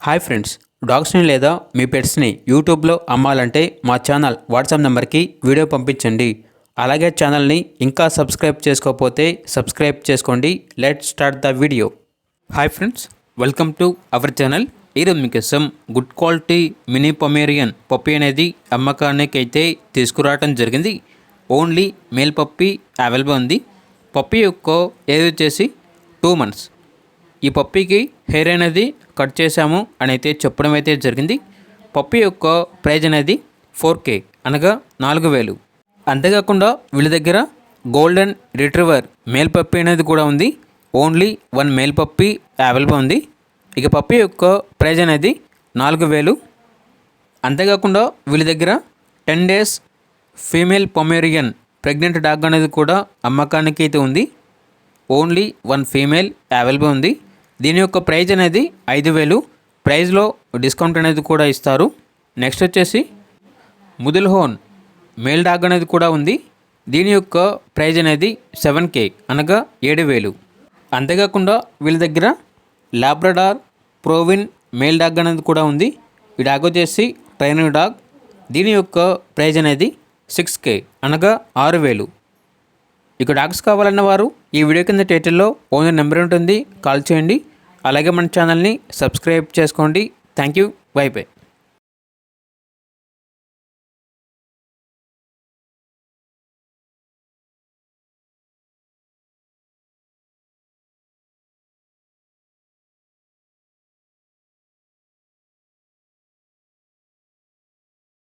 Hi friends, డాగ్స్ని లేదా మీ పెట్స్ని యూట్యూబ్లో అమ్మాలంటే మా ఛానల్ వాట్సాప్ నెంబర్కి వీడియో పంపించండి. అలాగే ఛానల్ని ఇంకా సబ్స్క్రైబ్ చేసుకోకపోతే సబ్స్క్రైబ్ చేసుకోండి. Let's start the video. Hi friends, welcome to our channel. ఈరోజు మీకోసం good quality mini Pomeranian puppy అనేది అమ్మకానికి అయితే తీసుకురావడం జరిగింది. ఓన్లీ మేల్ పప్పీ అవైలబుల్ ఉంది. పప్పీ యొక్క ఏజ్ వచ్చేసి 2 months. ఈ పప్పీకి హెయిర్ అనేది కట్ చేశాము అని అయితే చెప్పడం అయితే జరిగింది. పప్పీ యొక్క ప్రైజ్ అనేది 4K అనగా 4,000. అంతేకాకుండా వీళ్ళ దగ్గర గోల్డెన్ రిట్రీవర్ మేల్ పప్పీ అనేది కూడా ఉంది. ఓన్లీ 1 మేల్ పప్పీ అవైలబుల్ ఉంది. ఇక పప్పీ యొక్క ప్రైజ్ అనేది 4,000. అంతేకాకుండా వీళ్ళ దగ్గర 10 days female Pomeranian pregnant dog అనేది కూడా అమ్మకానికి అయితే ఉంది. ఓన్లీ 1 ఫీమేల్ అవైలబుల్ ఉంది. దీని యొక్క ప్రైజ్ అనేది 5,000. ప్రైజ్లో డిస్కౌంట్ అనేది కూడా ఇస్తారు. నెక్స్ట్ వచ్చేసి ముదుల్ హోన్ మేల్ డాగ్ అనేది కూడా ఉంది. దీని యొక్క ప్రైజ్ అనేది 7K అనగా 7,000. అంతేకాకుండా వీళ్ళ దగ్గర లాబ్రడార్ ప్రోవిన్ మేల్ డాగ్ అనేది కూడా ఉంది. ఈ డాగ్ వచ్చేసి ట్రైనింగ్ డాగ్. దీని యొక్క ప్రైజ్ అనేది 6K అనగా 6,000. ఇక డాగ్స్ కావాలన్న వారు ఈ వీడియో కింద టైటిల్లో ఓనర్ నెంబర్ ఉంటుంది, కాల్ చేయండి. అలాగే మన ఛానల్ని సబ్స్క్రైబ్ చేసుకోండి. Thank you. By by.